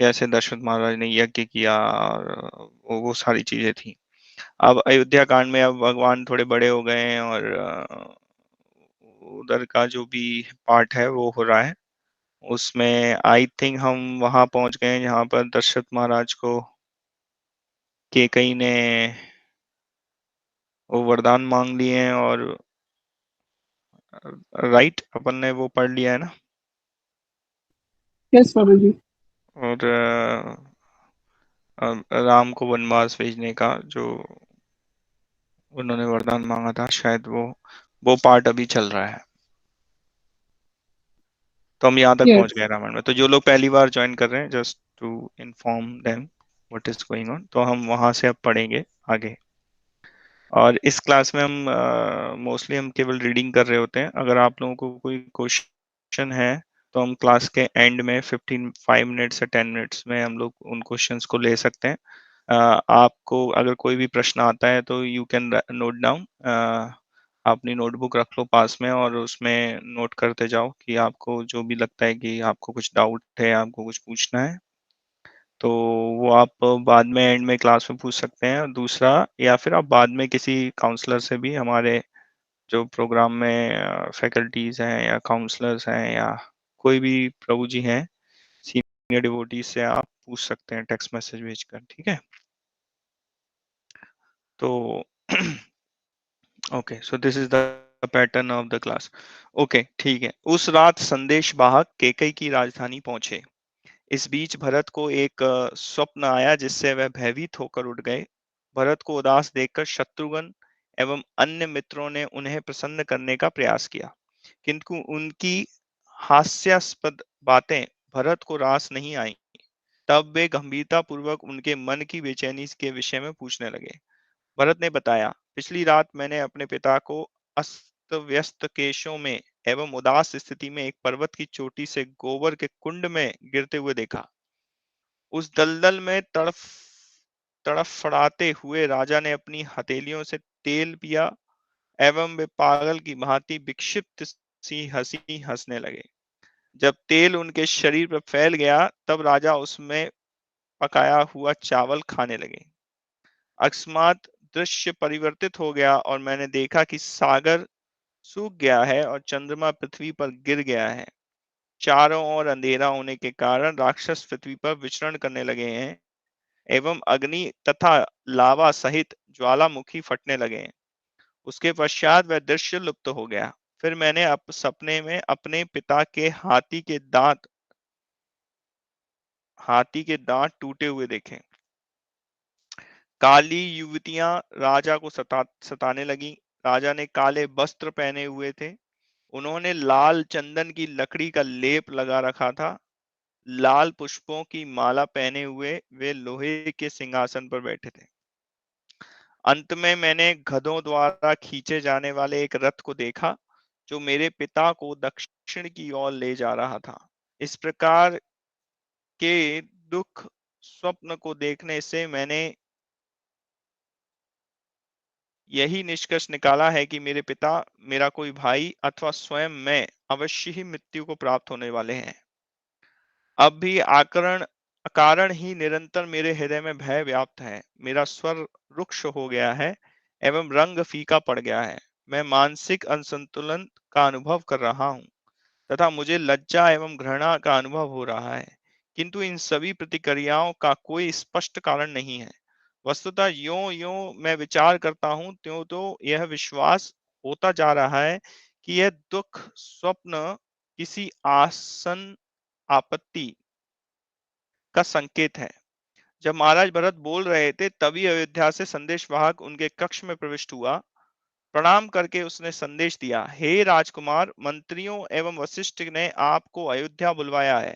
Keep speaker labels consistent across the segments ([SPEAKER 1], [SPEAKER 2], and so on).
[SPEAKER 1] कैसे दशरथ महाराज ने यज्ञ किया और वो सारी चीजें थी। अब अयोध्या कांड में अब भगवान थोड़े बड़े हो गए हैं और उधर का जो भी पार्ट है वो हो रहा है। उसमें आई थिंक हम वहां पहुंच गए हैं जहां पर दशरथ महाराज को कैकेयी ने वो वरदान मांग लिए हैं और राइट अपन ने वो पढ़ लिया है ना।
[SPEAKER 2] यस बाबा जी।
[SPEAKER 1] और राम को वनवास भेजने का जो उन्होंने वरदान मांगा था, शायद वो पार्ट अभी चल रहा है। तो हम यहाँ तक पहुंच
[SPEAKER 2] यस।
[SPEAKER 1] गए रामायण में। तो जो लोग पहली बार ज्वाइन कर रहे हैं, just to inform them what is going on, तो हम वहां से अब पढ़ेंगे आगे। और इस क्लास में हम मोस्टली हम केवल रीडिंग कर रहे होते हैं। अगर आप लोगों को कोई क्वेश्चन है तो हम क्लास के एंड में 5 मिनट्स या 10 मिनट्स में हम लोग उन क्वेश्चंस को ले सकते हैं। आपको अगर कोई भी प्रश्न आता है तो यू कैन नोट डाउन, अपनी नोटबुक रख लो पास में और उसमें नोट करते जाओ कि आपको जो भी लगता है कि आपको कुछ डाउट है, आपको कुछ पूछना है, तो वो आप बाद में एंड में क्लास में पूछ सकते हैं। दूसरा, या फिर आप बाद में किसी काउंसलर से भी, हमारे जो प्रोग्राम में फैकल्टीज हैं या काउंसलर्स हैं या कोई भी प्रभु जी हैं, सीनियर डिवोटी से आप पूछ सकते हैं टेक्स्ट मैसेज भेजकर, ठीक है। तो okay, so this is the pattern of the class. Okay, ठीक है। उस रात संदेश वाहक कैकेयी की राजधानी पहुंचे। इस बीच भरत को एक स्वप्न आया जिससे वह भयभीत होकर उठ गए। भरत को उदास देखकर शत्रुघ्न एवं अन्य मित्रों ने उन्हें प्रसन्न करने का प्रयास किया, किंतु उनकी हास्यास्पद बातें भरत को रास नहीं आई। तब वे गंभीरता पूर्वक उनके मन की बेचैनी के विषय में पूछने लगे। भरत ने बताया, पिछली रात मैंने अपने पिता को अस्त व्यस्त केशों में एवं उदास स्थिति में एक पर्वत की चोटी से गोबर के कुंड में गिरते हुए देखा। उस दलदल में तड़फड़ाते हुए राजा ने अपनी हथेलियों से तेल पिया एवं वे पागल की भांति विक्षिप्त सी हंसी हंसने लगे। जब तेल उनके शरीर पर फैल गया तब राजा उसमें पकाया हुआ चावल खाने लगे। अकस्मात दृश्य परिवर्तित हो गया और मैंने देखा कि सागर सूख गया है और चंद्रमा पृथ्वी पर गिर गया है। चारों ओर अंधेरा होने के कारण राक्षस पृथ्वी पर विचरण करने लगे हैं एवं अग्नि तथा लावा सहित ज्वालामुखी फटने लगे हैं। उसके पश्चात वह दृश्य लुप्त हो गया। फिर मैंने सपने में अपने पिता के हाथी के दांत टूटे हुए देखे। काली युवतियां राजा को सताने लगी। राजा ने काले वस्त्र पहने हुए थे। उन्होंने लाल चंदन की लकड़ी का लेप लगा रखा था। लाल पुष्पों की माला पहने हुए वे लोहे के सिंहासन पर बैठे थे। अंत में मैंने गधों द्वारा खींचे जाने वाले एक रथ को देखा जो मेरे पिता को दक्षिण की ओर ले जा रहा था। इस प्रकार के दुख स्वप्न को देखने से मैंने यही निष्कर्ष निकाला है कि मेरे पिता, मेरा कोई भाई अथवा स्वयं मैं अवश्य ही मृत्यु को प्राप्त होने वाले हैं। अब भी अकारण ही निरंतर मेरे हृदय में भय व्याप्त है। मेरा स्वर रुक्ष हो गया है एवं रंग फीका पड़ गया है। मैं मानसिक असंतुलन का अनुभव कर रहा हूँ तथा मुझे लज्जा एवं घृणा का अनुभव हो रहा है, किंतु इन सभी प्रतिक्रियाओं का कोई स्पष्ट कारण नहीं है। वस्तुतः यों यों मैं विचार करता हूँ त्यों तो यह विश्वास होता जा रहा है कि यह दुख स्वप्न किसी आसन आपत्ति का संकेत है। जब महाराज भरत बोल रहे थे तभी अयोध्या से संदेशवाहक उनके कक्ष में प्रविष्ट हुआ। प्रणाम करके उसने संदेश दिया, हे राजकुमार, मंत्रियों एवं वशिष्ठ ने आपको अयोध्या बुलवाया है।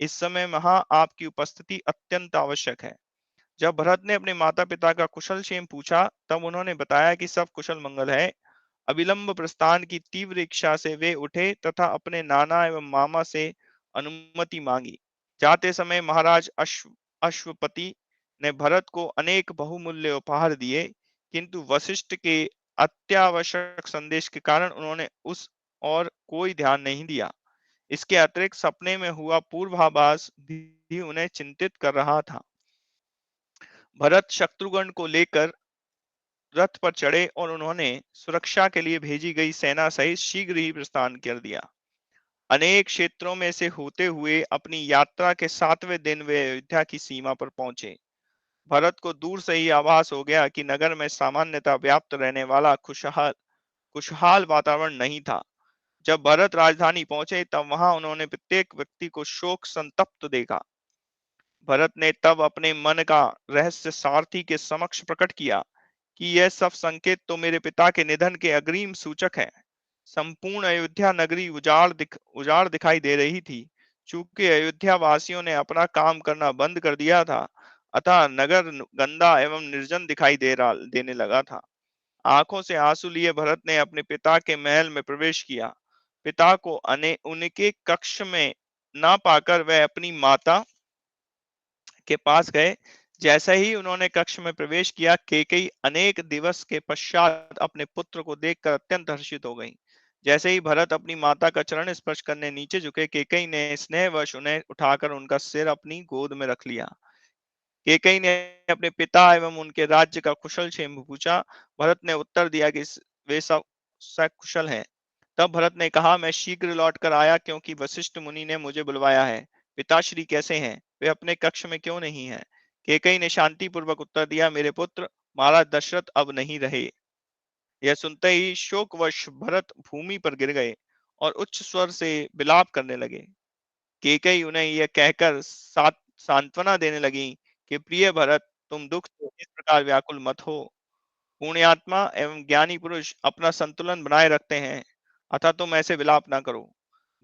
[SPEAKER 1] इस समय वहां आपकी उपस्थिति अत्यंत आवश्यक है। जब भरत ने अपने माता पिता का कुशल क्षेम पूछा तब उन्होंने बताया कि सब कुशल मंगल है। अविलंब प्रस्थान की तीव्र इच्छा से वे उठे तथा अपने नाना एवं मामा से अनुमति मांगी। जाते समय महाराज अश्वपति ने भरत को अनेक बहुमूल्य उपहार दिए, किंतु वशिष्ठ के अत्यावश्यक संदेश के कारण उन्होंने उस और कोई ध्यान नहीं दिया। इसके अतिरिक्त सपने में हुआ पूर्वाभास भी उन्हें चिंतित कर रहा था। भरत शत्रुघ्न को लेकर रथ पर चढ़े और उन्होंने सुरक्षा के लिए भेजी गई सेना सहित शीघ्र ही प्रस्थान कर दिया। अनेक क्षेत्रों में से होते हुए अपनी यात्रा के 7वें दिन वे अयोध्या की सीमा पर पहुंचे। भरत को दूर से ही आभास हो गया कि नगर में सामान्यतः व्याप्त रहने वाला खुशहाल खुशहाल वातावरण नहीं था। जब भरत राजधानी पहुंचे तब वहां उन्होंने प्रत्येक व्यक्ति को शोक संतप्त देखा। भरत ने तब अपने मन का रहस्य सारथी के समक्ष प्रकट किया कि यह सब संकेत तो मेरे पिता के निधन के अग्रिम सूचक है। संपूर्ण अयोध्या नगरी उजाड़ दिखाई दे रही थी। चूंकि अयोध्या वासियों ने अपना काम करना बंद कर दिया था, अतः नगर गंदा एवं निर्जन दिखाई देने लगा था। आंखों से आंसू लिए भरत ने अपने पिता के महल में प्रवेश किया। पिता को उनके कक्ष में ना पाकर वह अपनी माता के पास गए। जैसे ही उन्होंने कक्ष में प्रवेश किया, केकई अनेक दिवस के पश्चात अपने पुत्र को देखकर अत्यंत हर्षित हो गईं। जैसे ही भरत अपनी माता का चरण स्पर्श करने नीचे झुके, केकई ने स्नेहवश उन्हें उठाकर उनका सिर अपनी गोद में रख लिया। केकई ने अपने पिता एवं उनके राज्य का कुशल क्षेम पूछा। भरत ने उत्तर दिया कि वे सब सकुशल हैं। तब भरत ने कहा, मैं शीघ्र लौट कर आया क्योंकि वशिष्ठ मुनि ने मुझे बुलवाया है। पिताश्री कैसे हैं? वे अपने कक्ष में क्यों नहीं हैं? केकई ने शांति पूर्वक उत्तर दिया, मेरे पुत्र, महाराज दशरथ अब नहीं रहे। यह सुनते ही शोकवश भरत भूमि पर गिर गए और उच्च स्वर से विलाप करने लगे। केकई उन्हें यह कहकर सांत्वना देने लगी कि प्रिय भरत, तुम दुख से इस प्रकार व्याकुल मत हो। पुण्यात्मा एवं ज्ञानी पुरुष अपना संतुलन बनाए रखते हैं, अतः तुम ऐसे विलाप ना करो।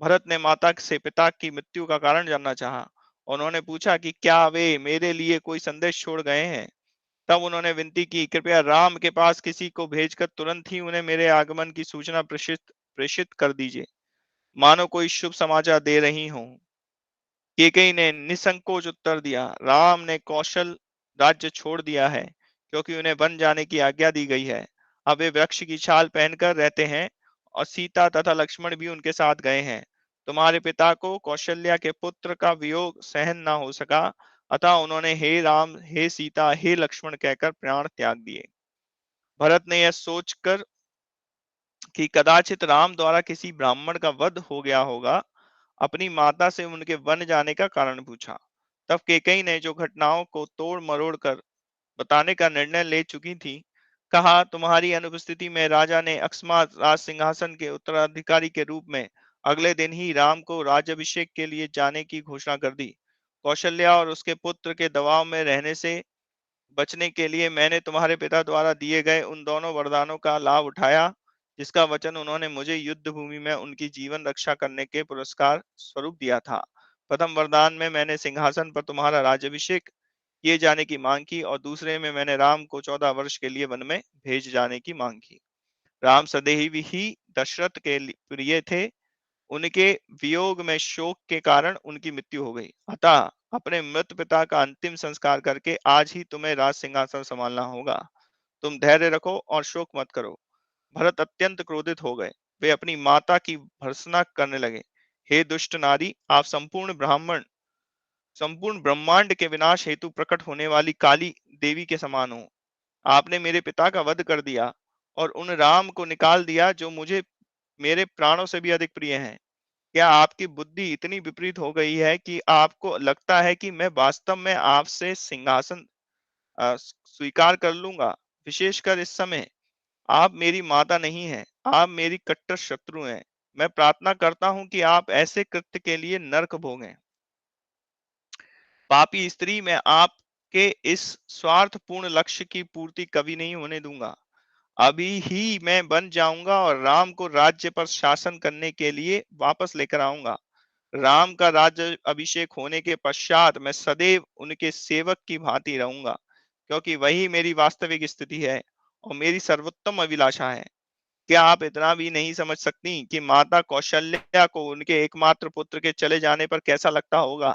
[SPEAKER 1] भरत ने माता से पिता की मृत्यु का कारण जानना चाहा। उन्होंने पूछा कि क्या वे मेरे लिए कोई संदेश छोड़ गए हैं। तब उन्होंने विनती की, कृपया राम के पास किसी को भेजकर तुरंत ही उन्हें मेरे आगमन की सूचना प्रेषित प्रेषित कर दीजिए, मानो कोई शुभ समाचार दे रही हूं। केकई ने निसंकोच उत्तर दिया, राम ने कौशल राज्य छोड़ दिया है क्योंकि उन्हें वन जाने की आज्ञा दी गई है। अब वे वृक्ष की छाल पहनकर रहते हैं और सीता तथा लक्ष्मण भी उनके साथ गए हैं। तुम्हारे पिता को कौशल्या के पुत्र का वियोग सहन न हो सका, अतः उन्होंने हे राम, हे सीता, हे लक्ष्मण कहकर प्राण त्याग दिए। भरत ने यह सोचकर कि कदाचित राम द्वारा किसी ब्राह्मण का वध हो गया होगा, अपनी माता से उनके वन जाने का कारण पूछा। तब केकई ने जो घटनाओं को तोड़ मरोड़ कर बताने का निर्णय ले चुकी थी, कहा, तुम्हारी अनुपस्थिति में राजा ने अकस्मात राज सिंहासन के उत्तराधिकारी के रूप में अगले दिन ही राम को राज्याभिषेक के लिए जाने की घोषणा कर दी। कौशल्या और उसके पुत्र के दबाव में रहने से बचने के लिए मैंने तुम्हारे पिता द्वारा दिए गए उन दोनों वरदानों का लाभ उठाया, जिसका वचन उन्होंने मुझे युद्ध भूमि में उनकी जीवन रक्षा करने के पुरस्कार स्वरूप दिया था। प्रथम वरदान में मैंने सिंहासन पर तुम्हारा राज्याभिषेक किए जाने की मांग की और दूसरे में मैंने राम को 14 वर्ष के लिए वन में भेज जाने की मांग की। राम सदैव ही दशरथ के प्रिय थे। उनके वियोग में शोक के कारण उनकी मृत्यु हो गई। अतः अपने मृत पिता का अंतिम संस्कार करके आज ही तुम्हें राज सिंहासन संभालना होगा। तुम धैर्य रखो और शोक मत करो। भरत अत्यंत क्रोधित हो गए। वे अपनी माता की भर्त्सना करने लगे। हे दुष्ट नारी, आप संपूर्ण ब्रह्मांड के विनाश हेतु प्रकट होने वाली काली देवी के समान हो। आपने मेरे पिता का वध कर दिया और उन राम को निकाल दिया जो मुझे मेरे प्राणों से भी अधिक प्रिय हैं। क्या आपकी बुद्धि इतनी विपरीत हो गई है कि आपको लगता है कि मैं वास्तव में आपसे सिंहासन स्वीकार कर लूंगा? विशेषकर इस समय आप मेरी माता नहीं हैं, आप मेरी कट्टर शत्रु हैं। मैं प्रार्थना करता हूं कि आप ऐसे कृत्य के लिए नरक भोगें। पापी स्त्री, मैं आपके इस स्वार्थपूर्ण लक्ष्य की पूर्ति कभी नहीं होने दूंगा। अभी ही मैं बन जाऊंगा और राम को राज्य पर शासन करने के लिए वापस लेकर आऊंगा। राम का राज्य अभिषेक होने के पश्चात मैं सदैव उनके सेवक की भांति रहूंगा, क्योंकि वही मेरी वास्तविक स्थिति है और मेरी सर्वोत्तम अभिलाषा है। क्या आप इतना भी नहीं समझ सकती कि माता कौशल्या को उनके एकमात्र पुत्र के चले जाने पर कैसा लगता होगा?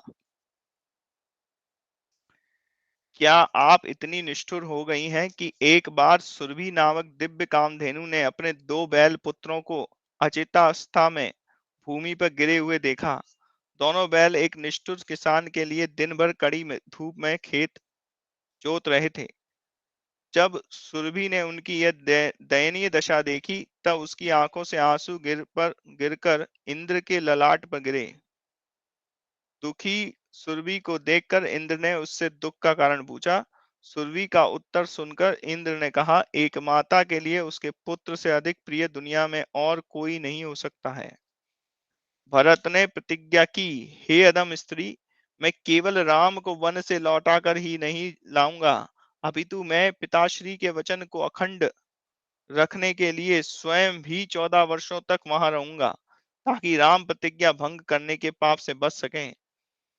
[SPEAKER 1] क्या आप इतनी निष्ठुर हो गई हैं कि एक बार सुरभि नामक दिव्य कामधेनु ने अपने 2 बैल पुत्रों को अचेतावस्था में भूमि पर गिरे हुए देखा। दोनों बैल एक निष्ठुर किसान के लिए दिन भर कड़ी में धूप में खेत जोत रहे थे। जब सुरभि ने उनकी यह दयनीय दशा देखी, तब उसकी आंखों से आंसू गिरकर इंद्र के ललाट पर गिरे। दुखी सुरभि को देखकर इंद्र ने उससे दुख का कारण पूछा। सुरभि का उत्तर सुनकर इंद्र ने कहा, एक माता के लिए उसके पुत्र से अधिक प्रिय दुनिया में और कोई नहीं हो सकता है। भरत ने प्रतिज्ञा की, हे अधम स्त्री, मैं केवल राम को वन से लौटाकर ही नहीं लाऊंगा, अपितु मैं पिताश्री के वचन को अखंड रखने के लिए स्वयं भी 14 वर्षों तक वहां रहूंगा, ताकि राम प्रतिज्ञा भंग करने के पाप से बच सकें।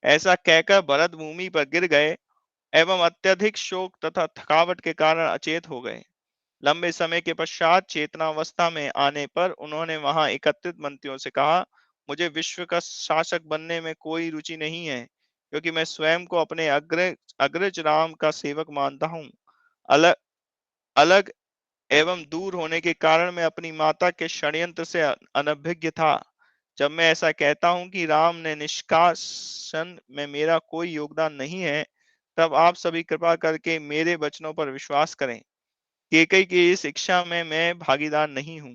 [SPEAKER 1] ऐसा कहकर भरत भूमि पर गिर गए एवं अत्यधिक शोक तथा थकावट के कारण अचेत हो गए। लंबे समय के पश्चात चेतनावस्था में आने पर उन्होंने वहां एकत्रित मंत्रियों से कहा, मुझे विश्व का शासक बनने में कोई रुचि नहीं है, क्योंकि मैं स्वयं को अपने अग्रज राम का सेवक मानता हूँ। अलग अलग एवं दूर होने के कारण मैं अपनी माता के षड्यंत्र से अनभिज्ञ था। जब मैं ऐसा कहता हूं कि राम ने निष्कासन में मेरा कोई योगदान नहीं है, तब आप सभी कृपा करके मेरे वचनों पर विश्वास करें। केकई की इस इच्छा में मैं भागीदार नहीं हूँ।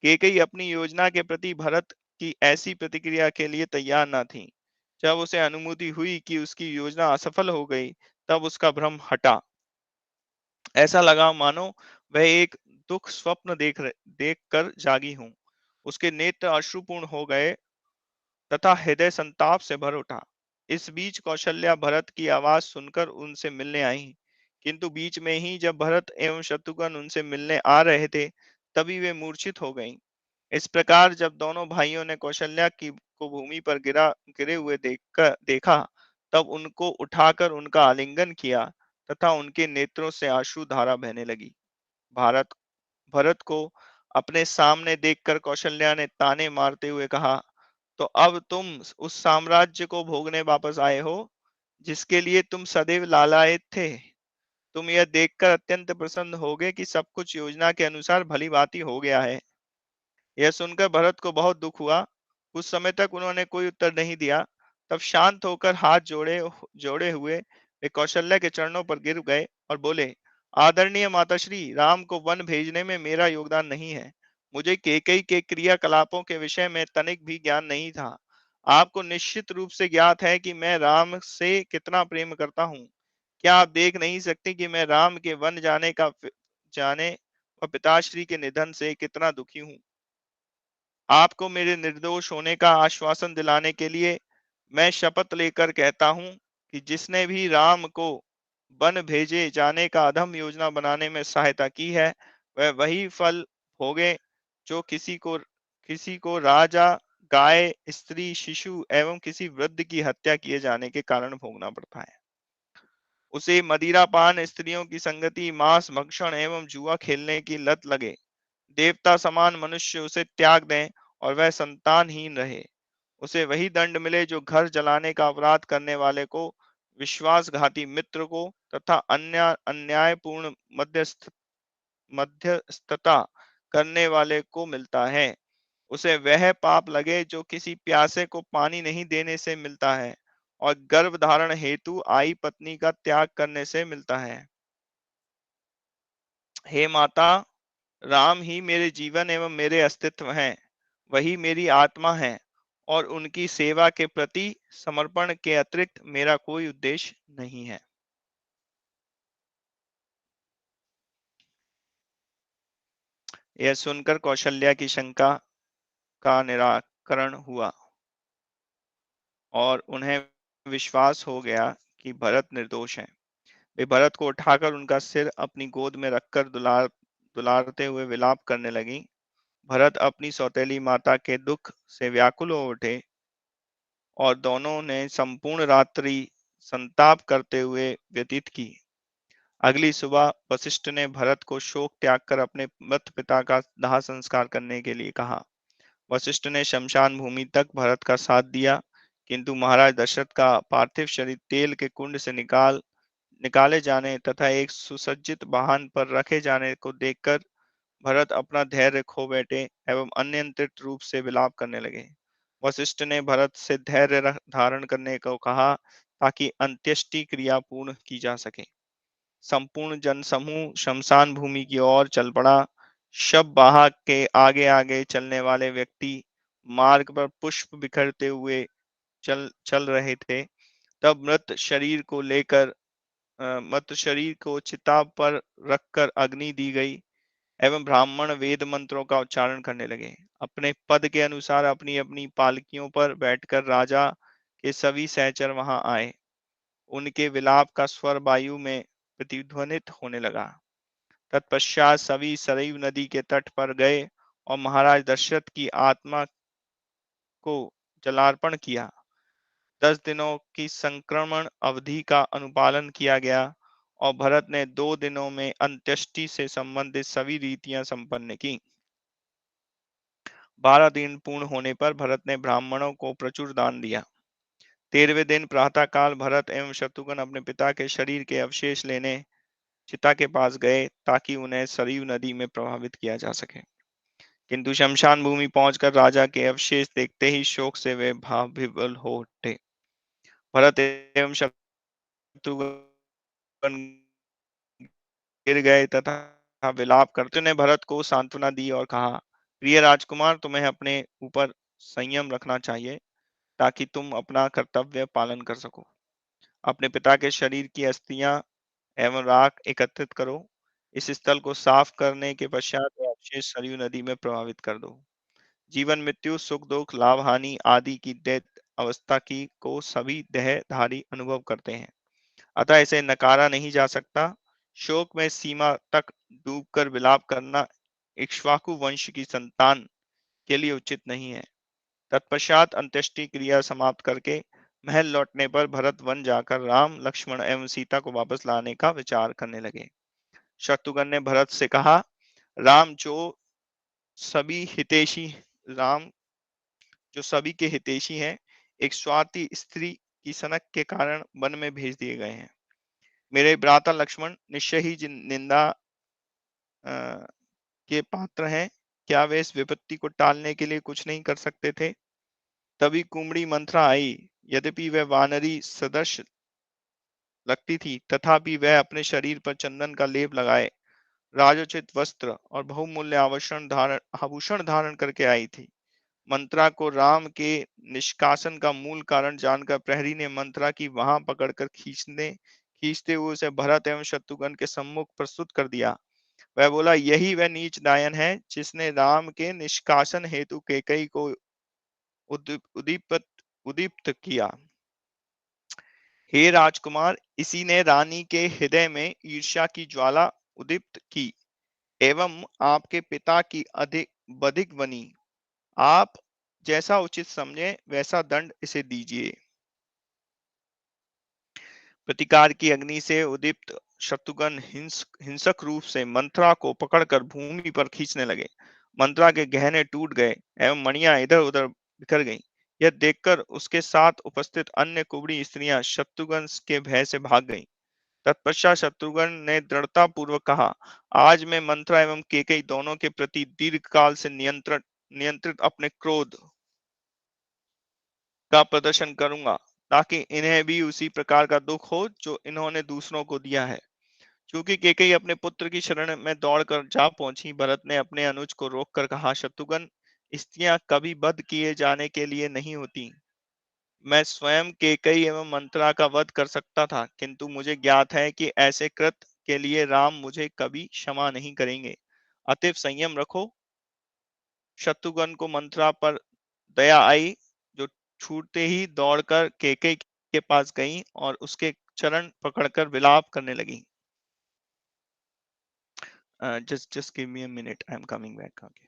[SPEAKER 1] केकई अपनी योजना के प्रति भरत की ऐसी प्रतिक्रिया के लिए तैयार न थी। जब उसे अनुभूति हुई कि उसकी योजना असफल हो गई, तब उसका भ्रम हटा। ऐसा लगा मानो वह एक दुख स्वप्न देख कर जागी हूँ। उसके नेत्र अश्रुपूर्ण हो गए तथा हृदय संताप से भर उठा। इस बीच कौशल्या भरत की आवाज सुनकर उनसे मिलने आई, किंतु बीच में ही जब भरत एवं शत्रुघ्न उनसे मिलने आ रहे थे, तभी वे मूर्छित हो गईं। इस प्रकार जब दोनों भाइयों ने कौशल्या की को भूमि पर गिरे हुए देखा, तब उनको उठाकर उनका आलिंगन किया तथा उनके नेत्रों से आंसू धारा बहने लगी। भारत भरत को अपने सामने देखकर कौशल्या ने ताने मारते हुए कहा, तो अब तुम उस साम्राज्य को भोगने वापस आए हो, जिसके लिए तुम सदैव लालायित थे। तुम यह देखकर अत्यंत प्रसन्न होगे कि सब कुछ योजना के अनुसार भली भांति हो गया है। यह सुनकर भरत को बहुत दुख हुआ। कुछ समय तक उन्होंने कोई उत्तर नहीं दिया। तब शांत होकर हाथ जोड़े हुए वे कौशल्या के चरणों पर गिर गए और बोले, आदरणीय माताश्री, राम को वन भेजने में मेरा योगदान नहीं है। मुझे केकई के क्रियाकलापों के विषय में तनिक भी ज्ञान नहीं था। आपको निश्चित रूप से ज्ञात है कि मैं राम से कितना प्रेम करता हूँ। क्या आप देख नहीं सकते कि मैं राम के वन जाने और पिताश्री के निधन से कितना दुखी हूँ। आपको मेरे निर्दोष होने का आश्वासन दिलाने के लिए मैं शपथ लेकर कहता हूं कि जिसने भी राम को वन भेजे जाने का अधम योजना बनाने में सहायता की है, वह वही फल भोगे जो किसी को राजा, गाय, स्त्री, शिशु एवं किसी वृद्ध की हत्या किए जाने के कारण भोगना पड़ता है। उसे मदिरापान, स्त्रियों की संगति, मांस भक्षण एवं जुआ खेलने की लत लगे। देवता समान मनुष्य उसे त्याग दें और वह संतानहीन रहे। उसे वही दंड मिले जो घर जलाने का अपराध करने वाले को, विश्वासघाती मित्र को तथा अन्यायपूर्ण मध्यस्थता करने वाले को मिलता है। उसे वह पाप लगे जो किसी प्यासे को पानी नहीं देने से मिलता है और गर्भ धारण हेतु आई पत्नी का त्याग करने से मिलता है। हे माता, राम ही मेरे जीवन एवं मेरे अस्तित्व हैं। वही मेरी आत्मा है और उनकी सेवा के प्रति समर्पण के अतिरिक्त मेरा कोई उद्देश्य नहीं है। यह सुनकर कौशल्या की शंका का निराकरण हुआ और उन्हें विश्वास हो गया कि भरत निर्दोष हैं। वे भरत को उठाकर उनका सिर अपनी गोद में रखकर दुलारते हुए विलाप करने लगी। भरत अपनी सौतेली माता के दुख से व्याकुल हो उठे और दोनों ने संपूर्ण रात्रि संताप करते हुए व्यतीत की। अगली सुबह वशिष्ठ ने भरत को शोक त्याग कर अपने मृत पिता का दाह संस्कार करने के लिए कहा। वशिष्ठ ने शमशान भूमि तक भरत का साथ दिया, किंतु महाराज दशरथ का पार्थिव शरीर तेल के कुंड से निकाले जाने तथा एक सुसज्जित वाहन पर रखे जाने को देखकर भरत अपना धैर्य खो बैठे एवं अनियंत्रित रूप से विलाप करने लगे। वशिष्ठ ने भरत से धैर्य धारण करने को कहा ताकि अंत्येष्टि क्रिया पूर्ण की जा सके। संपूर्ण जनसमूह शमशान भूमि की ओर चल पड़ा। शव वाहक के आगे आगे चलने वाले व्यक्ति मार्ग पर पुष्प बिखरते हुए चल चल रहे थे। तब मृत शरीर को चिता पर रखकर अग्नि दी गई एवं ब्राह्मण वेद मंत्रों का उच्चारण करने लगे। अपने पद के अनुसार अपनी अपनी पालकियों पर बैठकर राजा के सभी सहचर वहां आए। उनके विलाप का स्वर वायु में प्रतिध्वनित होने लगा। तत्पश्चात सभी सरयू नदी के तट पर गए और महाराज दशरथ की आत्मा को जलार्पण किया। 10 दिनों की संक्रमण अवधि का अनुपालन किया गया और भरत ने 2 दिनों में अंत्येष्टि से संबंधित सभी रीतियां संपन्न की। 12 दिन पूर्ण होने पर भरत ने ब्राह्मणों को प्रचुर दान दिया। 13वें दिन प्रातःकाल भरत एवं शत्रुघ्न अपने पिता के शरीर के अवशेष लेने चिता के पास गए ताकि उन्हें सरयू नदी में प्रभावित किया जा सके। किंतु शमशान भूमि पहुंचकर राजा के अवशेष देखते ही शोक से वे भाव विवल हो उठे। भरत एवं शत्रुघ्न गिर गए तथा विलाप करते ने भरत को सांत्वना दी और कहा, प्रिय राजकुमार, तुम्हें अपने ऊपर संयम रखना चाहिए ताकि तुम अपना कर्तव्य पालन कर सको। अपने पिता के शरीर की अस्थियां एवं राख एकत्रित करो। इस स्थल को साफ करने के पश्चात वह अवशेष सरयू नदी में प्रवाहित कर दो। जीवन मृत्यु सुख दुख लाभ हानि आदि की दैत अवस्था की को सभी देहधारी अनुभव करते हैं, अतः इसे नकारा नहीं जा सकता। शोक में सीमा तक डूबकर विलाप करना इक्ष्वाकु वंश की संतान के लिए उचित नहीं है। तत्पश्चात अंत्येष्टि क्रिया समाप्त करके महल लौटने पर भरत वन जाकर राम लक्ष्मण एवं सीता को वापस लाने का विचार करने लगे। शत्रुघ्न ने भरत से कहा, राम जो सभी हितैषी राम जो सभी के हितैषी हैं, एक स्वाति स्त्री की सनक के कारण वन में भेज दिए गए हैं। मेरे भ्राता लक्ष्मण निश्चय ही जिन निंदा के पात्र हैं। क्या वे इस विपत्ति को टालने के लिए कुछ नहीं कर सकते थे? तभी कुमड़ी मंत्रा आई। यद्यपि वह वानरी सदृश लगती थी, तथापि वह अपने शरीर पर चंदन का लेप लगाए राजोचित वस्त्र और बहुमूल्य आभूषण धारण करके आई थी। मंत्रा को राम के निष्कासन का मूल कारण जानकर प्रहरी ने मंत्रा की वहां पकड़कर खींचते हुए उसे भरत एवं शत्रुघ्न के सम्मुख प्रस्तुत कर दिया। वह बोला, यही वह नीच नायन है जिसने राम के निष्कासन हेतु कैकेयी को उदीपित उदीप्त किया। हे राजकुमार, इसी ने रानी के हृदय में ईर्ष्या की ज्वाला उदीप्त की एवं आपके पिता की अधिक बधिक बनी। आप जैसा उचित समझे वैसा दंड इसे दीजिए। प्रतिकार की अग्नि से उदीप्त शत्रुघ्न हिंसक रूप से मंत्रा को पकड़कर भूमि पर खींचने लगे। मंत्रा के गहने टूट गए एवं मणियां इधर उधर बिखर गईं। यह देखकर उसके साथ उपस्थित अन्य कुबड़ी स्त्रियां शत्रुघ्न के भय से भाग गईं। तत्पश्चात शत्रुघ्न ने दृढ़ता पूर्वक कहा, आज मैं मंत्रा एवं केकई दोनों के प्रति दीर्घकाल से नियंत्रित अपने क्रोध का प्रदर्शन करूंगा ताकि इन्हें भी उसी प्रकार का दुख हो जो इन्होंने दूसरों को दिया है। चूंकि केकई अपने पुत्र की शरण में दौड़कर जा पहुंची, भरत ने अपने अनुज को रोककर कहा, शत्रुघ्न, स्त्रियां कभी वध किए जाने के लिए नहीं होती। मैं स्वयं केकई एवं मंत्रा का वध कर सकता था, किंतु मुझे ज्ञात है कि ऐसे कृत के लिए राम मुझे कभी क्षमा नहीं करेंगे। अतएव संयम रखो। शत्रुघ्न को मंत्रा पर दया आई, जो छूटते ही दौड़कर केकई के पास गई और उसके चरण पकड़कर विलाप करने लगी। Just give me a minute. I'm coming back. Okay.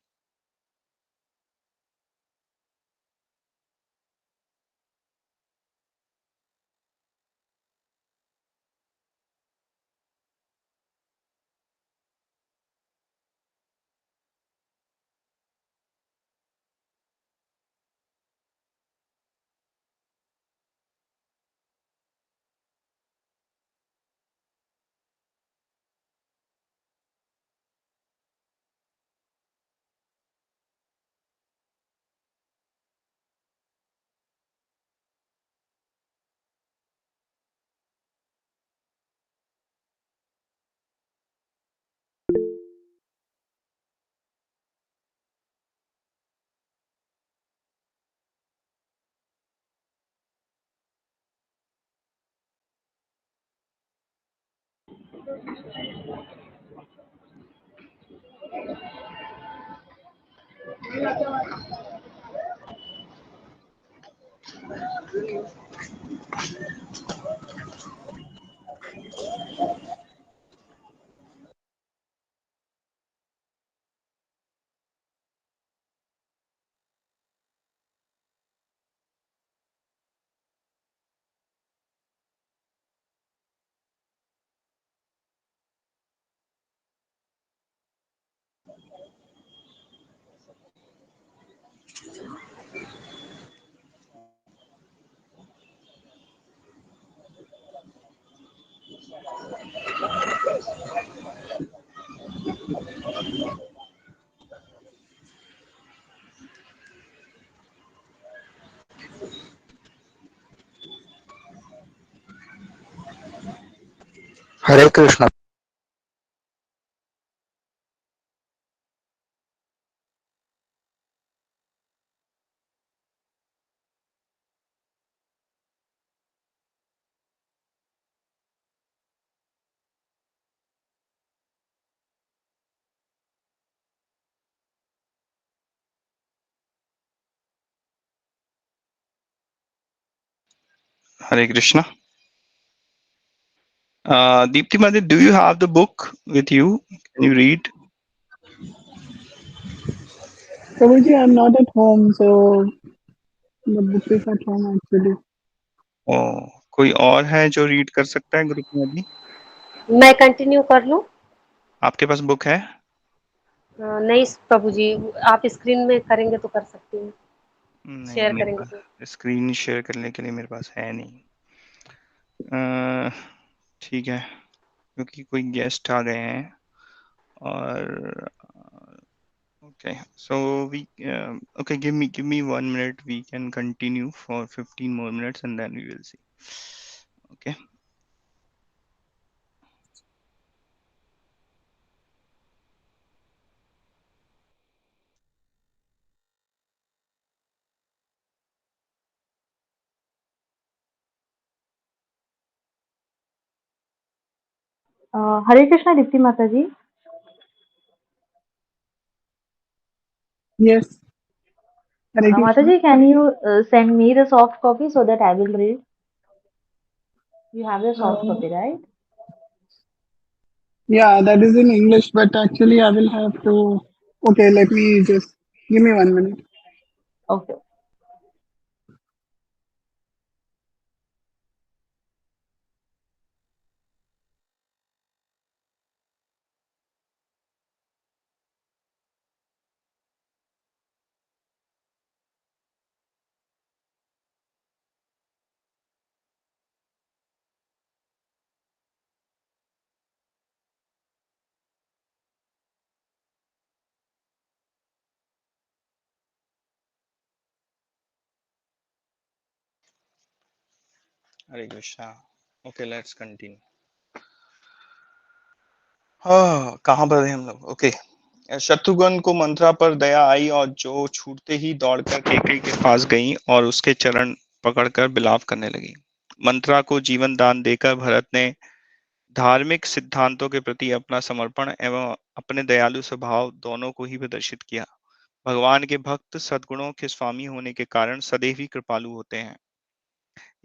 [SPEAKER 2] Hare Krishna.
[SPEAKER 1] Hare Krishna. Deepti Mother, do you have the book with you? Can you read?
[SPEAKER 3] Prabhuji, I'm not at home, so the book is at home actually.
[SPEAKER 1] कोई और है जो read कर सकता है group में अभी?
[SPEAKER 4] मैं कंटिन्यू कर लूं?
[SPEAKER 1] आपके पास बुक है?
[SPEAKER 4] नहीं प्रभु जी, आप स्क्रीन में करेंगे तो कर सकती हूँ,
[SPEAKER 1] नहीं,
[SPEAKER 4] शेयर
[SPEAKER 1] मेरे
[SPEAKER 4] करेंगे तो।
[SPEAKER 1] पास स्क्रीन शेयर करने के लिए मेरे पास है नहीं। ठीक है, क्योंकि कोई गेस्ट आ गए हैं और okay, so we okay, give me 1 minute. We can continue for 15 more minutes and then we will see. Okay.
[SPEAKER 5] Hare Krishna, Dipti Mataji.
[SPEAKER 3] Yes. Hare Krishna.
[SPEAKER 5] Mataji, can you send me the soft copy so that I will read? You have the soft copy, right?
[SPEAKER 3] Yeah, that is in English, but actually I will have to. Okay, let me just give me 1 minute.
[SPEAKER 5] Okay.
[SPEAKER 1] Hare Krishna. Okay, let's continue. हाँ, कहाँ पर थे हम लोग? Okay. Shatrughan को मंत्रा पर दया आई और जो छूटते ही दौड़कर केकई के पास गई और उसके चरण पकड़कर बिलाप करने लगी। मंत्रा को जीवन दान देकर भरत ने धार्मिक सिद्धांतों के प्रति अपना समर्पण एवं अपने दयालु स्वभाव दोनों को ही प्रदर्शित किया। भगवान के भक्त सद्गुणों के स्वामी होने के कारण सदैव ही कृपालु होते हैं।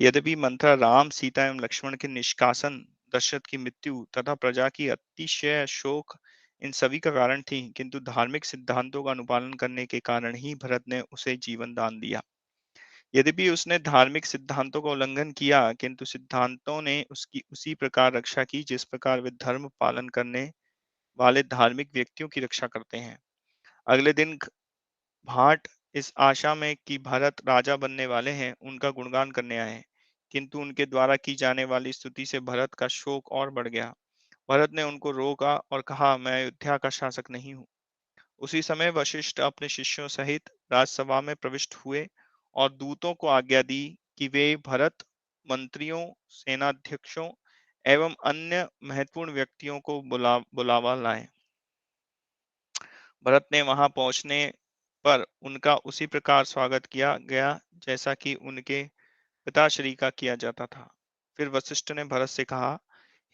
[SPEAKER 1] यद्यपि मंत्रा राम, सीता एवं लक्ष्मण के निष्कासन, दशरथ की मृत्यु तथा प्रजा की अतिशय शोक इन सभी का कारण थी, किंतु धार्मिक सिद्धांतों का अनुपालन करने के कारण ही भरत ने उसे जीवन दान दिया। यद्यपि उसने धार्मिक सिद्धांतों का उल्लंघन किया, किंतु सिद्धांतों ने उसकी उसी प्रकार रक्षा की जिस प्रकार वे धर्म पालन करने वाले धार्मिक व्यक्तियों की रक्षा करते हैं। अगले दिन भाट इस आशा में कि भरत राजा बनने वाले हैं, उनका गुणगान करने आए, किंतु उनके द्वारा की जाने वाली स्तुति से भरत का शोक और बढ़ गया। भरत ने उनको रोका और कहा, मैं अयोध्या का शासक नहीं हूँ। उसी समय वशिष्ठ अपने शिष्यों सहित राजसभा में प्रविष्ट हुए और दूतों को आज्ञा दी कि वे भरत, मंत्रियों, सेनाध्यक्षों एवं अन्य महत्वपूर्ण व्यक्तियों को बुलावा लाएं। भरत ने वहां पहुंचने पर उनका उसी प्रकार स्वागत किया गया जैसा कि उनके पिताश्री का किया जाता था। फिर वशिष्ठ ने भरत से कहा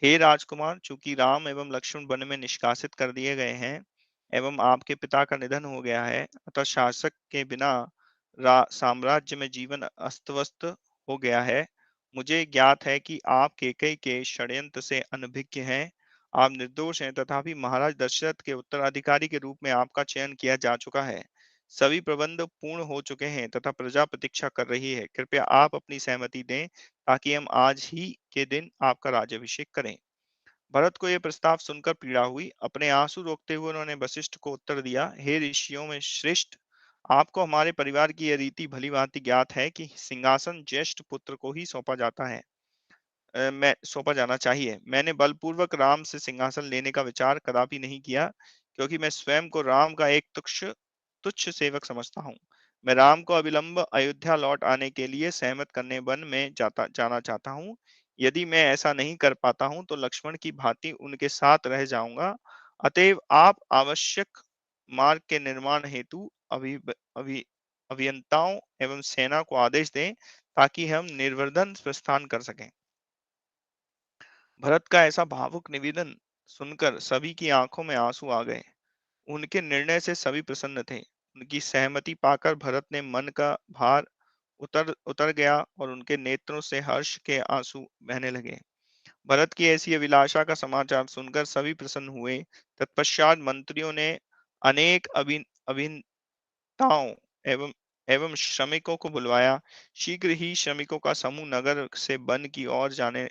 [SPEAKER 1] हे राजकुमार, चूंकि राम एवं लक्ष्मण वन में निष्कासित कर दिए गए हैं एवं आपके पिता का निधन हो गया है, अतः शासक के बिना साम्राज्य में जीवन अस्त-व्यस्त हो गया है। मुझे ज्ञात है कि आप केकई के षड्यंत्र से अनभिज्ञ हैं। आप निर्दोष हैं, तथापि महाराज दशरथ के उत्तराधिकारी के रूप में आपका चयन किया जा चुका है। सभी प्रबंध पूर्ण हो चुके हैं तथा प्रजा प्रतीक्षा कर रही है। कृपया आप अपनी सहमति दें ताकि हम आज ही के दिन आपका राज्याभिषेक करें। भरत को यह प्रस्ताव सुनकर पीड़ा हुई। अपने आंसू रोकते हुए उन्होंने वशिष्ठ को उत्तर दिया, हे ऋषियों में श्रेष्ठ, आपको हमारे परिवार की यह रीति भली भांति ज्ञात है कि सिंहासन ज्येष्ठ पुत्र को ही सौंपा जाता है। मैं सौंपा जाना चाहिए। मैंने बलपूर्वक राम से सिंहासन लेने का विचार कदापि नहीं किया, क्योंकि मैं स्वयं को राम का एक तुच्छ तुच्छ सेवक समझता हूँ। मैं राम को अविलंब अयोध्या लौट आने के लिए सहमत करने वन में जाना चाहता हूँ। यदि मैं ऐसा नहीं कर पाता हूँ तो लक्ष्मण की भांति उनके साथ रह जाऊंगा। अतएव आप आवश्यक मार्ग के निर्माण हेतु अभि अभियंताओं एवं सेना को आदेश दें ताकि हम निर्विघ्न प्रस्थान कर सकें। भरत का ऐसा भावुक निवेदन सुनकर सभी की आंखों में आंसू आ गए। उनके निर्णय से सभी प्रसन्न थे। उनकी सहमति पाकर भरत ने मन का भार उतर उतर गया और उनके नेत्रों से हर्ष के आंसू बहने लगे। भरत की ऐसी अभिलाषा का समाचार सुनकर सभी प्रसन्न हुए। तत्पश्चात मंत्रियों ने अनेक अभियंताओं एवं एवं श्रमिकों को बुलवाया। शीघ्र ही श्रमिकों का समूह नगर से वन की ओर जाने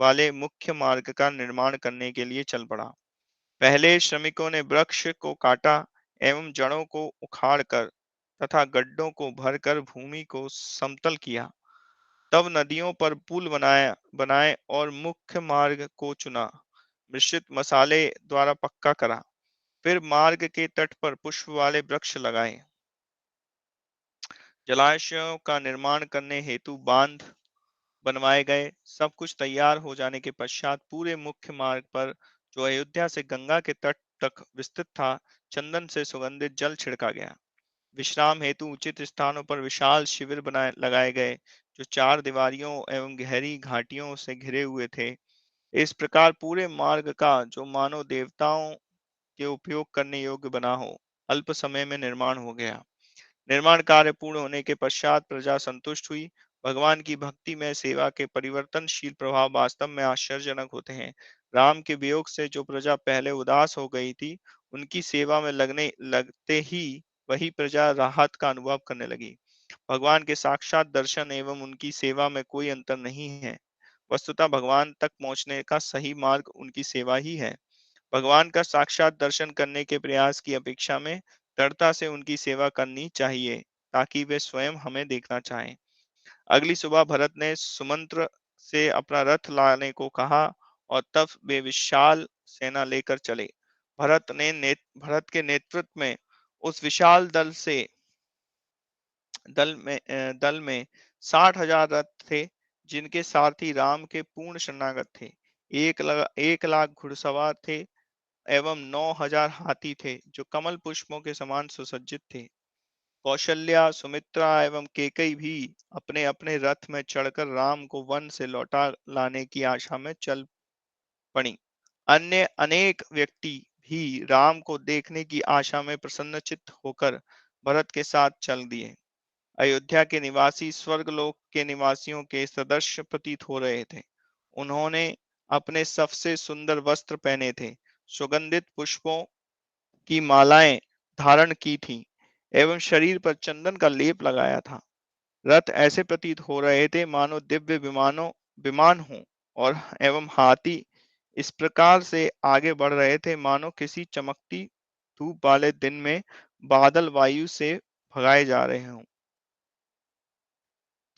[SPEAKER 1] वाले मुख्य मार्ग का निर्माण करने के लिए चल पड़ा। पहले श्रमिकों ने वृक्ष को काटा एवं जड़ों को उखाड़कर तथा गड्ढों को भरकर भूमि को समतल किया। तब नदियों पर पुल बनाए और मुख्य मार्ग को चुना, मिश्रित मसाले द्वारा पक्का करा। फिर मार्ग के तट पर पुष्प वाले वृक्ष लगाए। जलाशयों का निर्माण करने हेतु बांध बनवाए गए। सब कुछ तैयार हो जाने के पश्चात पूरे मुख्य मार्ग पर, जो अयोध्या से गंगा के तट तक विस्तृत था, चंदन से सुगंधित जल छिड़का गया। विश्राम हेतु उचित स्थानों पर विशाल शिविर बनाए लगाए गए, जो चार दीवारियों एवं गहरी घाटियों से घिरे हुए थे। इस प्रकार पूरे मार्ग का, जो मानव देवताओं के उपयोग करने योग्य बना हो, अल्प समय में निर्माण हो गया। निर्माण कार्य पूर्ण होने के पश्चात प्रजा संतुष्ट हुई। भगवान की भक्ति में सेवा के परिवर्तनशील प्रभाव वास्तव में आश्चर्यजनक होते हैं। राम के वियोग से जो प्रजा पहले उदास हो गई थी, उनकी सेवा में लगते ही वही प्रजा राहत का अनुभव करने लगी। भगवान के साक्षात दर्शन एवं उनकी सेवा में कोई अंतर नहीं है। वस्तुतः भगवान तक पहुंचने का सही मार्ग उनकी सेवा ही है। भगवान का साक्षात दर्शन करने के प्रयास की अपेक्षा में दृढ़ता से उनकी सेवा करनी चाहिए, ताकि वे स्वयं हमें देखना चाहें। अगली सुबह भरत ने सुमंत्र से अपना रथ लाने को कहा और तब वे विशाल सेना लेकर चले। भरत के नेतृत्व में उस विशाल दल में 60,000 रथ थे, जिनके सारथी राम के पूर्ण शरणागत थे। 1 लाख घुड़सवार थे एवं 9,000 हाथी थे, जो कमल पुष्पों के समान सुसज्जित थे। कौशल्या, सुमित्रा एवं केकई भी अपने अपने रथ में चढ़कर राम को वन से लौटा लाने की आशा में चल पड़ी। अन्य अनेक व्यक्ति भी राम को देखने की आशा में प्रसन्नचित्त होकर भरत के साथ चल दिए। अयोध्या के निवासी स्वर्गलोक के निवासियों के सदृश प्रतीत हो रहे थे। उन्होंने अपने सबसे सुंदर वस्त्र पहने थे, सुगंधित पुष्पों की मालाएं धारण की थीं एवं शरीर पर चंदन का लेप लगाया था। रथ ऐसे प्रतीत हो रहे थे मानो दिव्य विमान हों, और एवं हाथी इस प्रकार से आगे बढ़ रहे थे मानो किसी चमकती धूप वाले दिन में बादल वायु से भगाए जा रहे हों।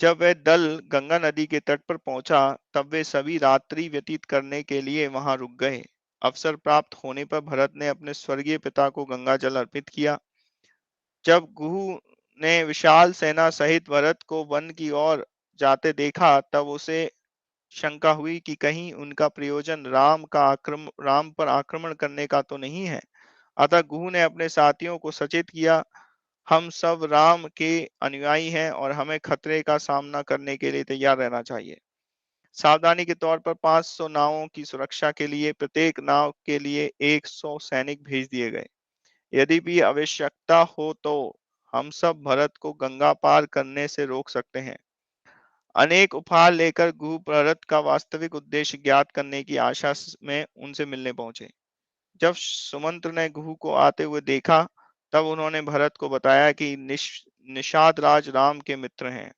[SPEAKER 1] जब वह दल गंगा नदी के तट पर पहुंचा, तब वे सभी रात्रि व्यतीत करने के लिए वहां रुक गए। अवसर प्राप्त होने पर भरत ने अपने स्वर्गीय पिता को गंगा जल अर्पित किया। जब गुह ने विशाल सेना सहित भरत को वन की ओर जाते देखा, तब उसे शंका हुई कि कहीं उनका प्रयोजन राम पर आक्रमण करने का तो नहीं है। अतः गुह ने अपने साथियों को सचेत किया, हम सब राम के अनुयायी हैं और हमें खतरे का सामना करने के लिए तैयार रहना चाहिए। सावधानी के तौर पर 500 नावों की सुरक्षा के लिए प्रत्येक नाव के लिए 100 सैनिक भेज दिए गए। यदि भी आवश्यकता हो तो हम सब भरत को गंगा पार करने से रोक सकते हैं। अनेक उपहार लेकर गुह भरत का वास्तविक उद्देश्य ज्ञात करने की आशा में उनसे मिलने पहुंचे। जब सुमंत्र ने गुह को आते हुए देखा, तब उन्होंने भरत को बताया कि निषाद राज राम के मित्र हैं।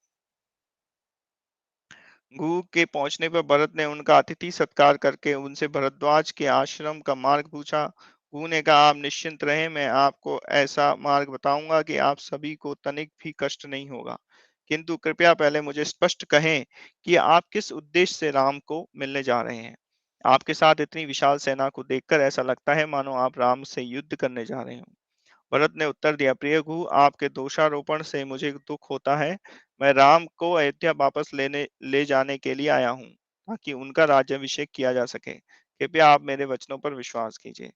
[SPEAKER 1] गुह के पहुंचने पर भरत ने उनका अतिथि सत्कार करके उनसे भरद्वाज के आश्रम का मार्ग पूछा। गुह ने कहा, आप निश्चिंत रहें, मैं आपको ऐसा मार्ग बताऊंगा कि आप सभी को तनिक भी कष्ट नहीं होगा। किंतु कृपया पहले मुझे स्पष्ट कहें कि आप किस उद्देश्य से राम को मिलने जा रहे हैं। आपके साथ इतनी विशाल सेना को देखकर ऐसा लगता है मानो आप राम से युद्ध करने जा रहे हो। भरत ने उत्तर दिया, प्रिय गुरु, आपके दोषारोपण से मुझे दुख होता है। मैं राम को अयोध्या वापस ले जाने के लिए आया हूँ, ताकि उनका राज्याभिषेक किया जा सके। कृपया आप मेरे वचनों पर विश्वास कीजिए।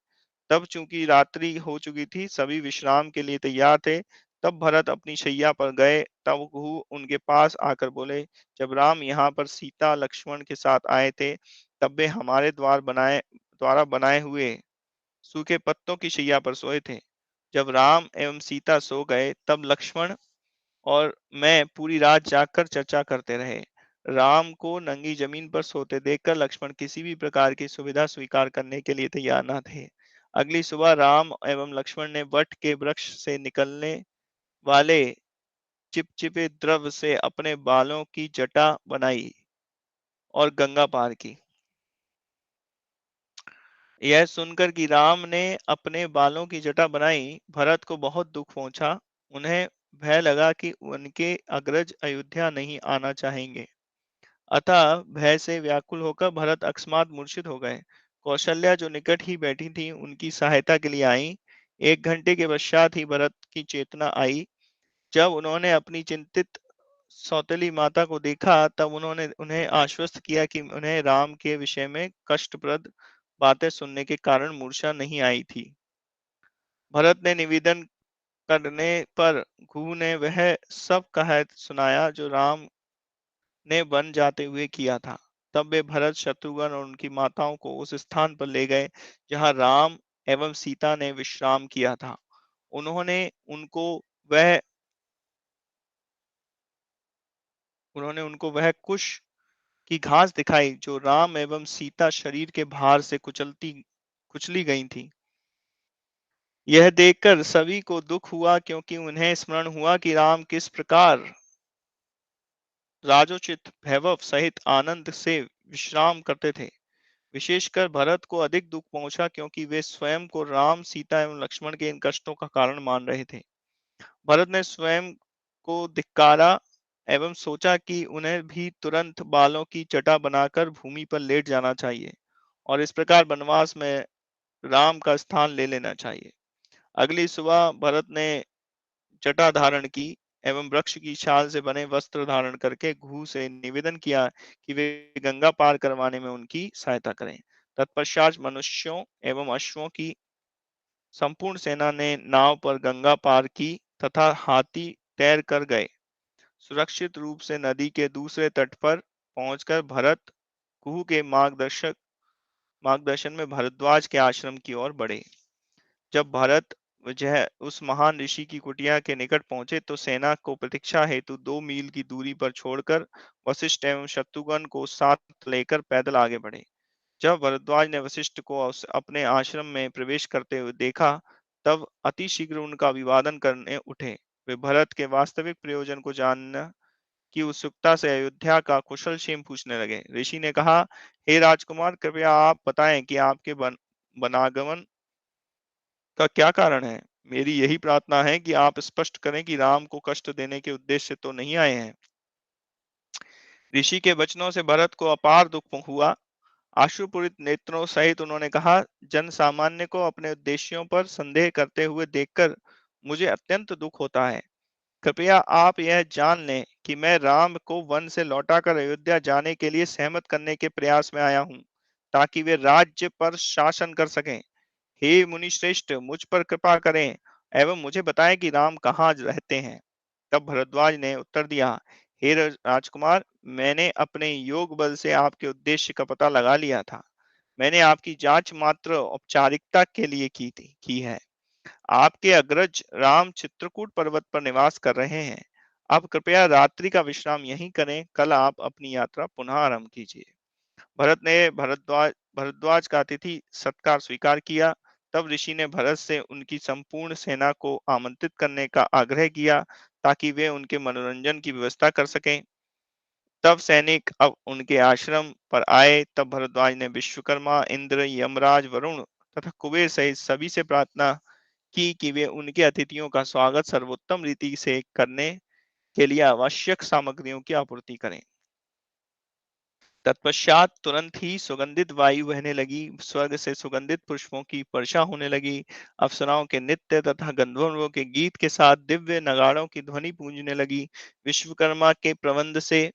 [SPEAKER 1] तब चूंकि रात्रि हो चुकी थी, सभी विश्राम के लिए तैयार थे। तब भरत अपनी शैया पर गए। तब गुरु उनके पास आकर बोले, जब राम यहाँ पर सीता लक्ष्मण के साथ आए थे, तब वे हमारे द्वारा बनाए हुए सूखे पत्तों की शैया पर सोए थे। जब राम एवं सीता सो गए, तब लक्ष्मण और मैं पूरी रात जागकर चर्चा करते रहे। राम को नंगी जमीन पर सोते देखकर लक्ष्मण किसी भी प्रकार की सुविधा स्वीकार करने के लिए तैयार न थे। अगली सुबह राम एवं लक्ष्मण ने वट के वृक्ष से निकलने वाले चिपचिपे द्रव से अपने बालों की जटा बनाई और गंगा पार की। यह सुनकर कि राम ने अपने बालों की जटा बनाई, भरत को बहुत दुख पहुंचा। उन्हें भय लगा कि उनके अग्रज अयोध्या नहीं आना चाहेंगे। अतः भय से व्याकुल होकर भरत अकस्मात मूर्छित हो गए। कौशल्या जो निकट ही बैठी थी, उनकी सहायता के लिए आई। 1 घंटे के पश्चात ही भरत की चेतना आई। जब उन्होंने अपनी चिंतित सौतेली माता को देखा, तब उन्होंने उन्हें आश्वस्त किया कि उन्हें राम के विषय में कष्टप्रद बातें सुनने के कारण मूर्छा नहीं आई थी। भरत ने निवेदन करने पर घू ने वह सब कह सुनाया जो राम ने वन जाते हुए किया था। तब वे भरत, शत्रुघ्न और उनकी माताओं को उस स्थान पर ले गए जहां राम एवं सीता ने विश्राम किया था। उन्होंने उनको वह उन्होंने उनको वह कुश की घास दिखाई जो राम एवं सीता शरीर के भार से कुचली गई थी। यह देखकर सभी को दुख हुआ, क्योंकि उन्हें स्मरण हुआ कि राम किस प्रकार राजोचित वैभव सहित आनंद से विश्राम करते थे। विशेषकर भरत को अधिक दुख पहुंचा, क्योंकि वे स्वयं को राम, सीता एवं लक्ष्मण के इन कष्टों का कारण मान रहे थे। भरत ने स्वयं को धिक्कारा एवं सोचा कि उन्हें भी तुरंत बालों की जटा बनाकर भूमि पर लेट जाना चाहिए और इस प्रकार वनवास में राम का स्थान ले लेना चाहिए। अगली सुबह भरत ने जटा धारण की एवं वृक्ष की छाल से बने वस्त्र धारण करके घू से निवेदन किया कि वे गंगा पार करवाने में उनकी सहायता करें। तत्पश्चात मनुष्यों एवं अश्वों की संपूर्ण सेना ने नाव पर गंगा पार की तथा हाथी तैर कर गए। सुरक्षित रूप से नदी के दूसरे तट पर पहुंचकर भरत कुहू के मार्गदर्शन में भरद्वाज के आश्रम की ओर बढ़े। जब भरत वह उस महान ऋषि की कुटिया के निकट पहुंचे, तो सेना को प्रतीक्षा हेतु 2 मील की दूरी पर छोड़कर वशिष्ठ एवं शत्रुघ्न को साथ लेकर पैदल आगे बढ़े। जब भरद्वाज ने वशिष्ठ को अपने आश्रम में प्रवेश करते हुए देखा, तब अति शीघ्र उनका अभिवादन करने उठे। वे भरत के वास्तविक प्रयोजन को जानना की उत्सुकता से अयोध्या का कुशल क्षेम पूछने लगे। ऋषि ने कहा, हे राजकुमार, कृपया आप बताएं कि आपके वनागमन का क्या कारण है। मेरी यही प्रार्थना है कि आप स्पष्ट करें कि राम को कष्ट देने के उद्देश्य से तो नहीं आए हैं। ऋषि के वचनों से भरत को अपार दुख हुआ। आशुपूरित नेत्रों सहित उन्होंने कहा, जन सामान्य को अपने उद्देश्यों पर संदेह करते हुए देखकर मुझे अत्यंत दुख होता है। कृपया आप यह जान लें कि मैं राम को वन से लौटाकर अयोध्या जाने के लिए सहमत करने के प्रयास में आया हूं, ताकि वे राज्य पर शासन कर सकें। हे मुनि श्रेष्ठ, मुझ पर कृपा करें एवं मुझे बताएं कि राम कहाँ रहते हैं। तब भरद्वाज ने उत्तर दिया, हे राजकुमार, मैंने अपने योग बल से आपके उद्देश्य का पता लगा लिया था। मैंने आपकी जांच मात्र औपचारिकता के लिए की है। आपके अग्रज राम चित्रकूट पर्वत पर निवास कर रहे हैं। आप कृपया रात्रि का विश्राम यहीं करें। कल आप अपनी यात्रा पुनः आरंभ कीजिए। भरत ने भरद्वाज का अतिथि सत्कार स्वीकार किया। तब ऋषि ने भरत से उनकी संपूर्ण सेना को आमंत्रित करने का आग्रह किया ताकि वे उनके मनोरंजन की व्यवस्था कर सकें। तब सैनिक अब उनके आश्रम पर आए। तब भरद्वाज ने विश्वकर्मा, इंद्र, यमराज, वरुण तथा कुबेर सहित सभी से प्रार्थना की कि वे उनके अतिथियों का स्वागत सर्वोत्तम रीति से करने के लिए आवश्यक सामग्रियों की आपूर्ति करें। तत्पश्चात तुरंत ही सुगंधित वायु बहने लगी। स्वर्ग से सुगंधित पुष्पों की वर्षा होने लगी। अप्सराओं के नृत्य तथा गंधर्वों के गीत के साथ दिव्य नगाड़ों की ध्वनि गूंजने लगी। विश्वकर्मा के प्रबंध से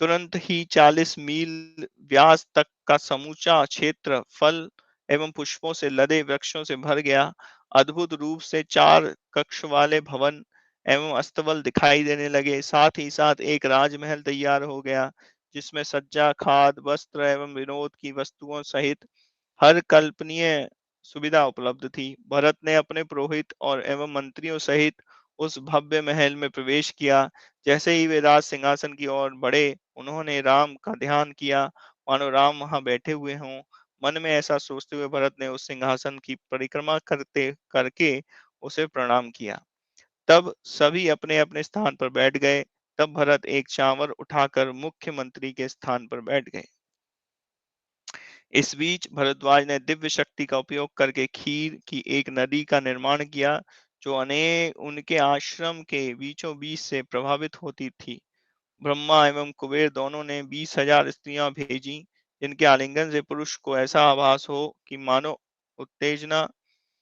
[SPEAKER 1] तुरंत ही 40 मील व्यास तक का समूचा क्षेत्र फल एवं पुष्पों से लदे वृक्षों से भर गया। अद्भुत रूप से 4 कक्ष वाले भवन एवं अस्तबल दिखाई देने लगे। साथ ही साथ एक राजमहल तैयार हो गया, जिसमें सज्जा, खाद्य, वस्त्र एवं विनोद की वस्तुओं सहित हर कल्पनीय सुविधा उपलब्ध थी। भरत ने अपने पुरोहित और एवं मंत्रियों सहित उस भव्य महल में प्रवेश किया। जैसे ही वे राज सिंहासन की ओर बढ़े, उन्होंने राम का ध्यान किया, मानो राम वहां बैठे हुए हों। मन में ऐसा सोचते हुए भरत ने उस सिंहासन की परिक्रमा करते करके उसे प्रणाम किया। तब सभी अपने अपने स्थान पर बैठ गए। तब भरत एक चांवर उठाकर मुख्यमंत्री के स्थान पर बैठ गए। इस बीच भरद्वाज ने दिव्य शक्ति का उपयोग करके खीर की एक नदी का निर्माण किया, जो अनेक उनके आश्रम के बीचों बीच से प्रभावित होती थी। ब्रह्मा एवं कुबेर दोनों ने 20,000 स्त्रियां भेजी, जिनके आलिंगन से पुरुष को ऐसा आभास हो कि मानो उत्तेजना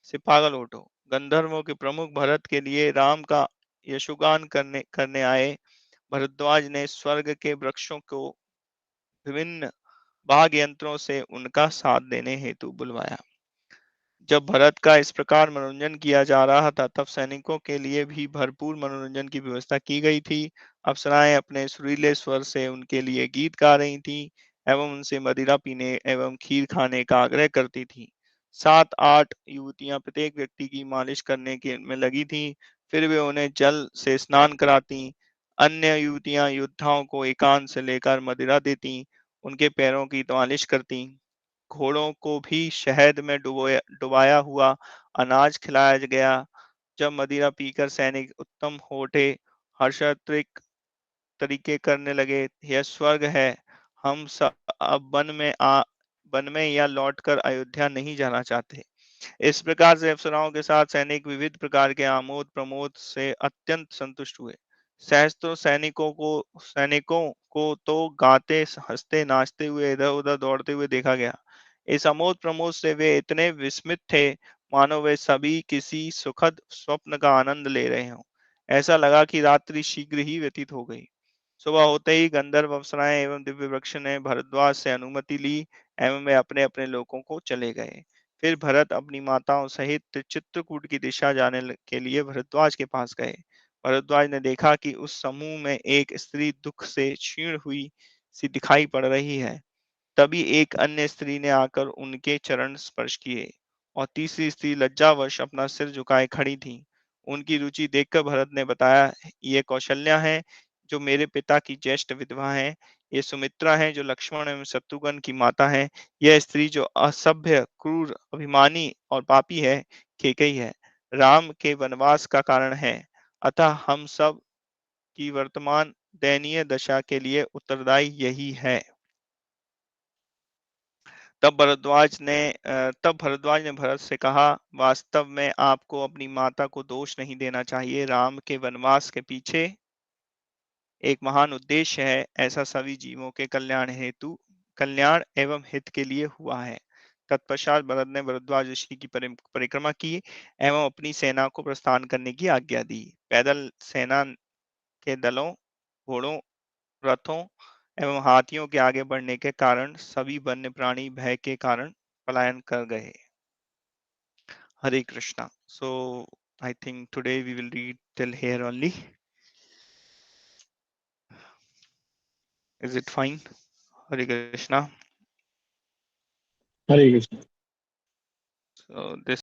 [SPEAKER 1] से पागल उठो। गंधर्वों के प्रमुख भरत के लिए राम का यशोगान करने करने आए। भरद्वाज ने स्वर्ग के वृक्षों को विभिन्न वाद्य यंत्रों से उनका साथ देने हेतु बुलवाया। जब भरत का इस प्रकार मनोरंजन किया जा रहा था, तब सैनिकों के लिए भी भरपूर मनोरंजन की व्यवस्था की गई थी। अप्सराएं अपने सुरीले स्वर से उनके लिए गीत गा रही थीं एवं उनसे मदिरा पीने एवं खीर खाने का आग्रह करती थीं। 7-8 युवतियां प्रत्येक व्यक्ति की मालिश करने के में लगी थीं। फिर वे उन्हें जल से स्नान कराती। अन्य युवतियां योद्धाओं को एकांत से लेकर मदिरा देती, उनके पैरों की मालिश करती। घोड़ों को भी शहद में डुबाया हुआ अनाज खिलाया गया। जब मदिरा पीकर सैनिक उत्तम होठे हर्षातिक तरीके करने लगे, यह स्वर्ग है। हम सब अब वन में या लौटकर अयोध्या नहीं जाना चाहते। इस प्रकार से अप्सराओं के साथ सैनिक विविध प्रकार के आमोद प्रमोद से अत्यंत संतुष्ट हुए। सहस्त्रों सैनिकों को तो गाते, हंसते, नाचते हुए इधर उधर दौड़ते हुए देखा गया। इस अमोद प्रमोद से वे इतने विस्मित थे, मानो वे सभी किसी सुखद स्वप्न का आनंद ले रहे हों। ऐसा लगा कि रात्रि शीघ्र ही व्यतीत हो गई। सुबह होते ही गंधर्व, अप्सराएं एवं दिव्य वृक्ष ने भरद्वाज से अनुमति ली एवं वे अपने अपने लोकों को चले गए। फिर भरत अपनी माताओं सहित चित्रकूट की दिशा जाने के लिए भरद्वाज के पास गए। भरद्वाज ने देखा कि उस समूह में एक स्त्री दुख से क्षीण हुई सी दिखाई पड़ रही है। तभी एक अन्य स्त्री ने आकर उनके चरण स्पर्श किए और तीसरी स्त्री लज्जावश अपना सिर झुकाए खड़ी थी। उनकी रुचि देखकर भरत ने बताया, ये कौशल्या है, जो मेरे पिता की ज्येष्ठ विधवा है। ये सुमित्रा है, जो लक्ष्मण एवं शत्रुघ्न की माता है। यह स्त्री जो असभ्य, क्रूर, अभिमानी और पापी है, केकई है, राम के वनवास का कारण है। अतः हम सब की वर्तमान दयनीय दशा के लिए उत्तरदायी यही है। तब भरद्वाज ने भरत से कहा, वास्तव में आपको अपनी माता को दोष नहीं देना चाहिए। राम के वनवास के पीछे एक महान उद्देश्य है। ऐसा सभी जीवों के कल्याण एवं हित के लिए हुआ है। तत्पश्चात भरत ने भरद्वाज ऋषि की परिक्रमा की एवं अपनी सेना को प्रस्थान करने की आज्ञा दी। पैदल सेना के दलों, घोड़ों, रथों एवं हाथियों के आगे बढ़ने के कारण सभी वन्य प्राणी भय के कारण पलायन कर गए। हरे Krishna. So I think today we will read till here only. Is it fine? Hare Krishna.
[SPEAKER 3] Hare Krishna.
[SPEAKER 1] So this